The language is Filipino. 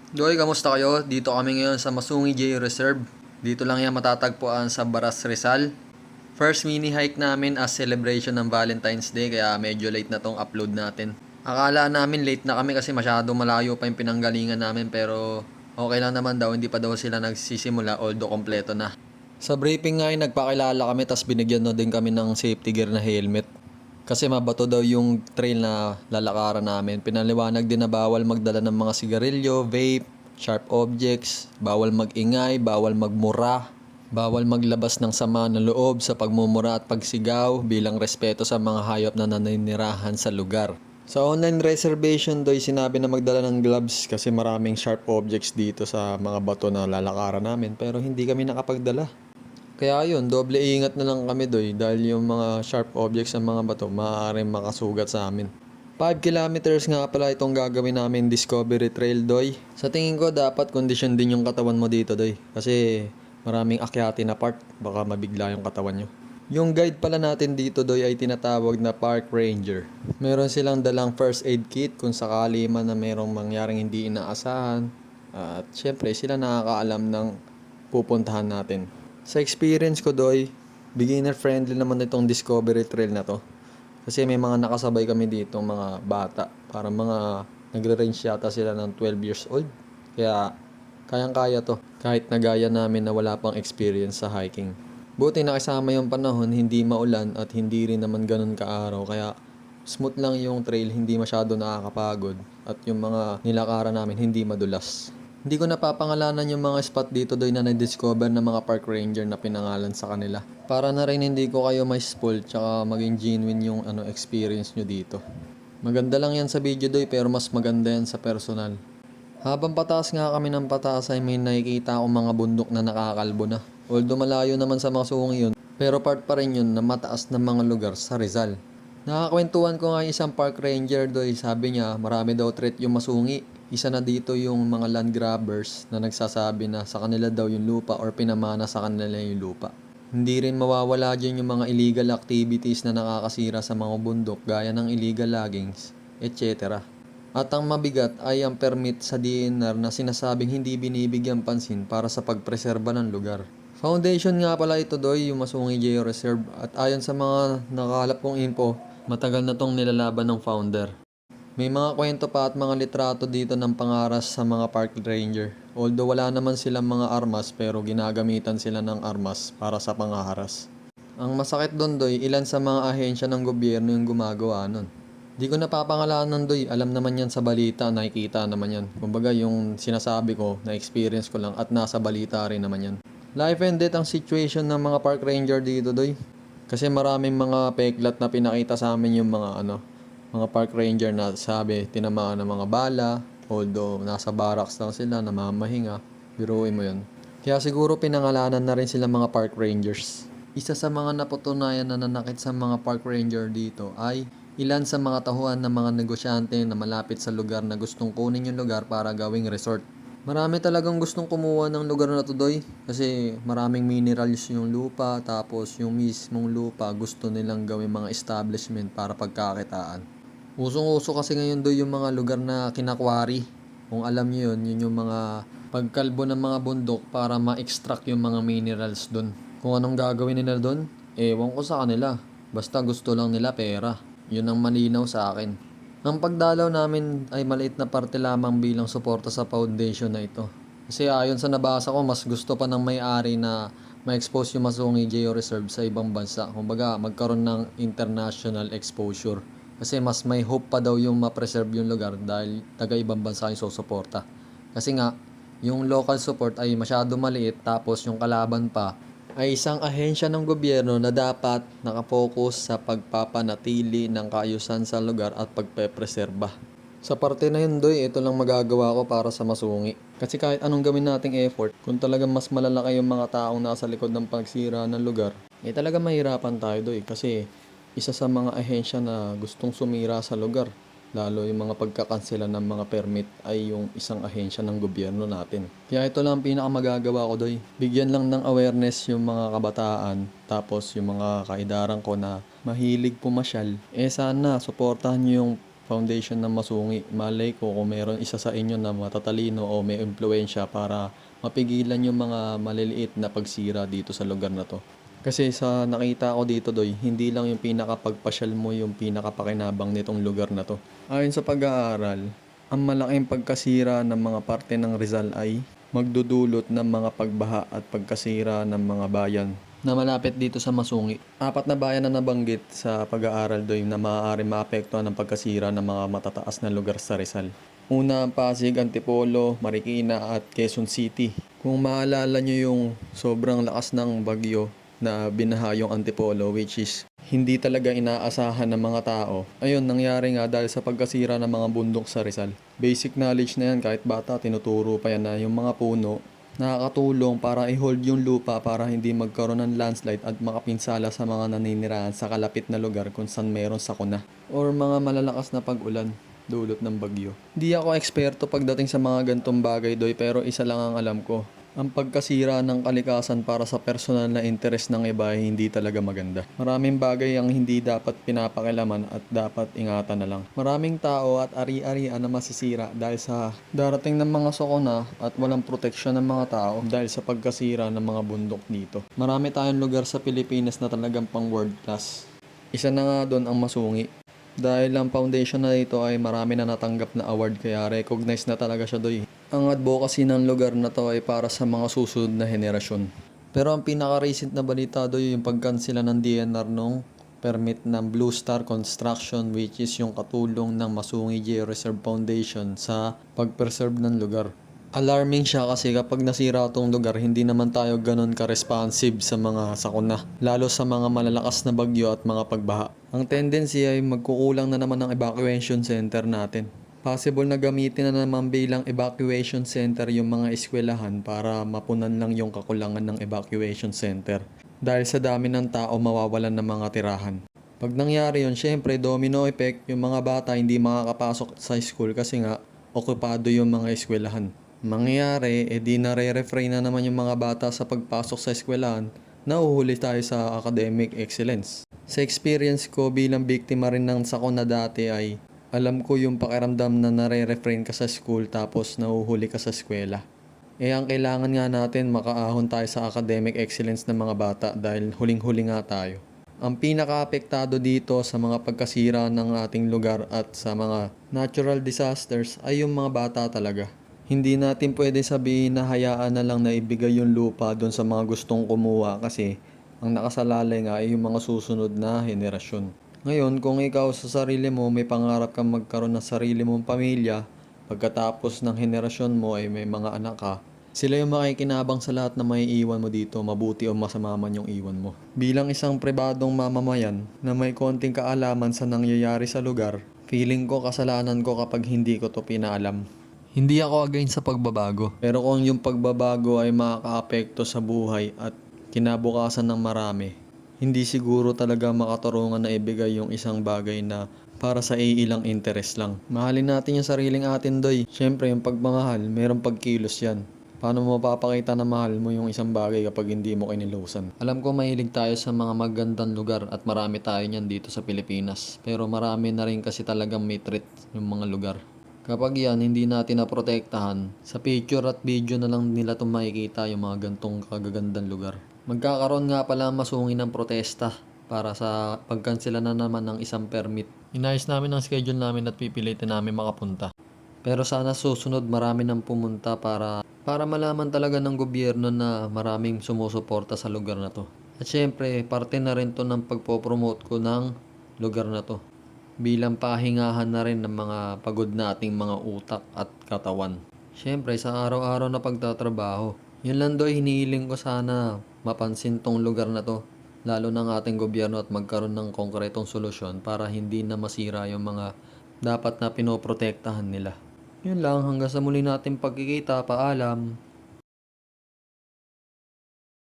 Doy, kamusta kayo? Dito kami ngayon sa Masungi J Reserve. Dito lang yan matatagpuan sa Baras Rizal. First mini hike namin as celebration ng Valentine's Day kaya medyo late na tong upload natin. Akala namin late na kami kasi masyado malayo pa yung pinanggalingan namin pero okay lang naman daw, hindi pa daw sila nagsisimula although kompleto na. Sa briefing nga ay nagpakilala kami tas binigyan na din kami ng safety gear na helmet. Kasi mabato daw yung trail na lalakaran namin. Pinaliwanag din na bawal magdala ng mga sigarilyo, vape, sharp objects, bawal magingay, bawal magmura, bawal maglabas ng sama ng loob sa pagmumura at pagsigaw bilang respeto sa mga hayop na naninirahan sa lugar. Sa online reservation doy sinabi na magdala ng gloves kasi maraming sharp objects dito sa mga bato na lalakaran namin pero hindi kami nakapagdala. Kaya yun, doble ingat na lang kami doy dahil yung mga sharp objects sa mga bato maaaring makasugat sa amin. 5 kilometers nga pala itong gagawin namin Discovery Trail doy. Sa tingin ko dapat kondisyon din yung katawan mo dito doy. Kasi maraming akyati na part, baka mabigla yung katawan nyo. Yung guide pala natin dito doy ay tinatawag na Park Ranger. Meron silang dalang first aid kit kung sakali man na merong mangyaring hindi inaasahan. At syempre sila nakakaalam ng pupuntahan natin. Sa experience ko doy, beginner friendly naman itong Discovery Trail na to. Kasi may mga nakasabay kami dito, mga bata. Para mga nagre-range yata sila ng 12 years old. Kaya kayang-kaya to. Kahit nagaya namin na wala pang experience sa hiking. Buti nakisama yung panahon, hindi maulan at hindi rin naman ganun kaaraw. Kaya smooth lang yung trail, hindi masyado nakakapagod. At yung mga nilakaran namin, hindi madulas. Hindi ko napapangalanan yung mga spot dito doy na na-discover ng mga park ranger na pinangalan sa kanila. Para na rin hindi ko kayo may spoil tsaka maging genuine yung experience nyo dito. Maganda lang yan sa video doy pero mas maganda yan sa personal. Habang pataas nga kami ng pataas ay may nakikita akong mga bundok na nakakalbo na. Although malayo naman sa Masungi yun, pero part pa rin yun na mataas na mga lugar sa Rizal. Nakakwentuhan ko nga yung isang park ranger doy, sabi niya marami daw threat yung Masungi. Isa na dito yung mga land grabbers na nagsasabi na sa kanila daw yung lupa or pinamana sa kanila yung lupa. Hindi rin mawawala dyan yung mga illegal activities na nakakasira sa mga bundok gaya ng illegal loggings, etc. At ang mabigat ay ang permit sa DNR na sinasabing hindi binibigyan pansin para sa pagpreserba ng lugar. Foundation nga pala ito doy, yung Masungi Geo Reserve at ayon sa mga nakakalap kong info, matagal na tong nilalaban ng founder. May mga kwento pa at mga litrato dito ng pangaras sa mga park ranger. Although wala naman silang mga armas pero ginagamitan sila ng armas para sa pangaharas. Ang masakit doon doy, ilan sa mga ahensya ng gobyerno yung gumagawa nun. Di ko napapangalanan doy, alam naman yan sa balita, nakikita naman yan. Kumbaga yung sinasabi ko, na experience ko lang at nasa balita rin naman yan. Life and death ang situation ng mga park ranger dito doy. Kasi maraming mga peklat na pinakita sa amin yung mga park ranger na sabi tinamaan ng mga bala, although nasa barracks lang sila, namamahinga, biruin mo yun. Kaya siguro pinangalanan na rin sila mga park rangers. Isa sa mga napatunayan na nanakit sa mga park ranger dito ay ilan sa mga tauhan ng mga negosyante na malapit sa lugar na gustong kunin yung lugar para gawing resort. Marami talagang gustong kumuha ng lugar na to doy kasi maraming minerals yung lupa tapos yung mismong lupa gusto nilang gawing mga establishment para pagkakitaan. Usong-uso kasi ngayon doy yung mga lugar na kinakwari. Kung alam niyo yun yung mga pagkalbo ng mga bundok para ma-extract yung mga minerals doon. Kung anong gagawin nila doon, ewan ko sa kanila. Basta gusto lang nila pera. Yun ang malinaw sa akin. Ang pagdalaw namin ay maliit na parte lamang bilang suporta sa foundation na ito. Kasi ayon sa nabasa ko, mas gusto pa ng may-ari na ma-expose yung Masungi Geo Reserve sa ibang bansa. Kumbaga, magkaroon ng international exposure. Kasi mas may hope pa daw yung ma-preserve yung lugar dahil taga-ibang bansa yung susuporta. Kasi nga, yung local support ay masyado maliit tapos yung kalaban pa ay isang ahensya ng gobyerno na dapat nakapokus sa pagpapanatili ng kaayusan sa lugar at pagpepreserba. Sa parte na yun doy, ito lang magagawa ko para sa Masungi. Kasi kahit anong gawin nating effort, kung talagang mas malalaki yung mga taong nasa likod ng pagsira ng lugar, talaga mahirapan tayo doy kasi isa sa mga ahensya na gustong sumira sa lugar. Lalo yung mga pagkakansela ng mga permit ay yung isang ahensya ng gobyerno natin. Kaya ito lang ang pinakamagagawa ko doy. Bigyan lang ng awareness yung mga kabataan. Tapos yung mga kaidaran ko na mahilig pumasyal. Sana suportahan nyo yung foundation ng Masungi. Malay ko kung meron isa sa inyo na matatalino o may impluwensya para mapigilan yung mga maliliit na pagsira dito sa lugar na to. Kasi sa nakita ko dito, Doy, hindi lang yung pinakapagpasyal mo yung pinakapakinabang nitong lugar na to. Ayon sa pag-aaral, ang malaking pagkasira ng mga parte ng Rizal ay magdudulot ng mga pagbaha at pagkasira ng mga bayan na malapit dito sa Masungi. 4 na bayan na nabanggit sa pag-aaral, Doy, na maaari maapektuhan ng pagkasira ng mga matataas na lugar sa Rizal. Una ang Pasig, Antipolo, Marikina at Quezon City. Kung maalala nyo yung sobrang lakas ng bagyo na binaha yung Antipolo, which is hindi talaga inaasahan ng mga tao. Ayun, nangyari nga dahil sa pagkasira ng mga bundok sa Rizal. Basic knowledge na yan, kahit bata tinuturo pa yan na yung mga puno nakakatulong para i-hold yung lupa para hindi magkaroon ng landslide at makapinsala sa mga naninirahan sa kalapit na lugar kung saan meron sakuna or mga malalakas na pag-ulan dulot ng bagyo. Di ako eksperto pagdating sa mga gantong bagay, Doy, pero isa lang ang alam ko. Ang pagkasira ng kalikasan para sa personal na interes ng iba ay hindi talaga maganda. Maraming bagay ang hindi dapat pinapakilaman at dapat ingatan na lang. Maraming tao at ari-arian na masisira dahil sa darating ng mga sakuna at walang proteksyon ng mga tao dahil sa pagkasira ng mga bundok dito. Marami tayong lugar sa Pilipinas na talagang pang world class. Isa na nga doon ang Masungi. Dahil ang foundation na ito ay marami na natanggap na award kaya recognized na talaga siya, Doy. Ang advocacy ng lugar na to ay para sa mga susunod na henerasyon. Pero ang pinaka-recent na balita, Doy, yung pagkansela ng DNR nung permit ng Blue Star Construction, which is yung katulong ng Masungi Georeserve Foundation sa pag-preserve ng lugar. Alarming siya kasi kapag nasira tong lugar, hindi naman tayo ganun ka-responsive sa mga sakuna, lalo sa mga malalakas na bagyo at mga pagbaha. Ang tendency ay magkukulang na naman ang evacuation center natin. Possible na gamitin na naman bilang evacuation center yung mga eskwelahan para mapunan lang yung kakulangan ng evacuation center. Dahil sa dami ng tao mawawalan ng mga tirahan. Pag nangyari yun, syempre domino effect, yung mga bata hindi makakapasok sa school kasi nga okupado yung mga eskwelahan. Mangyayari, di nare-refrain na naman yung mga bata sa pagpasok sa eskwelahan, nauhuli tayo sa academic excellence. Sa experience ko bilang biktima rin ng sakuna dati ay alam ko yung pakiramdam na nare-refrain ka sa school tapos nauhuli ka sa eskwela. Ang kailangan nga natin makaahon tayo sa academic excellence ng mga bata dahil huling-huli nga tayo. Ang pinaka-apektado dito sa mga pagkasira ng ating lugar at sa mga natural disasters ay yung mga bata talaga. Hindi natin pwede sabihin na hayaan na lang na ibigay yung lupa doon sa mga gustong kumuha kasi ang nakasalalay nga ay yung mga susunod na henerasyon. Ngayon, kung ikaw sa sarili mo may pangarap kang magkaroon ng sarili mong pamilya, pagkatapos ng henerasyon mo ay may mga anak ka, sila yung makikinabang sa lahat na maiiwan mo dito, mabuti o masama man yung iwan mo. Bilang isang pribadong mamamayan na may konting kaalaman sa nangyayari sa lugar, feeling ko kasalanan ko kapag hindi ko to pinaalam. Hindi ako against sa pagbabago. Pero kung yung pagbabago ay makakaapekto sa buhay at kinabukasan ng marami, hindi siguro talaga makatarungan na ibigay yung isang bagay na para sa iilang interest lang. Mahalin natin yung sariling atin, Doy. Siyempre, yung pagmamahal, mayroong pagkilos yan. Paano mo mapapakita na mahal mo yung isang bagay kapag hindi mo kinilusan? Alam ko mahilig tayo sa mga magandang lugar at marami tayo niyan dito sa Pilipinas. Pero marami na rin kasi talagang may treat yung mga lugar. Kapag yan hindi natin naprotektahan, sa picture at video na lang nila itong makikita yung mga gantong kagagandang lugar. Magkakaroon nga pala Masungi ng protesta para sa pagkansela na naman ng isang permit. Inayos namin ang schedule namin at pipilitin namin makapunta. Pero sana susunod marami nang pumunta para malaman talaga ng gobyerno na maraming sumusuporta sa lugar na to. At syempre, parte na rin to ng pagpopromote ko ng lugar na to. Bilang pahingahan na rin ng mga pagod nating mga utak at katawan. Syempre, sa araw-araw na pagtatrabaho, yun lang, Doy, hinihiling ko sana mapansin tong lugar na to, lalo ng ating gobyerno at magkaroon ng konkretong solusyon para hindi na masira yung mga dapat na pinoprotektahan nila. Yun lang, hanggang sa muli natin pagkikita, paalam.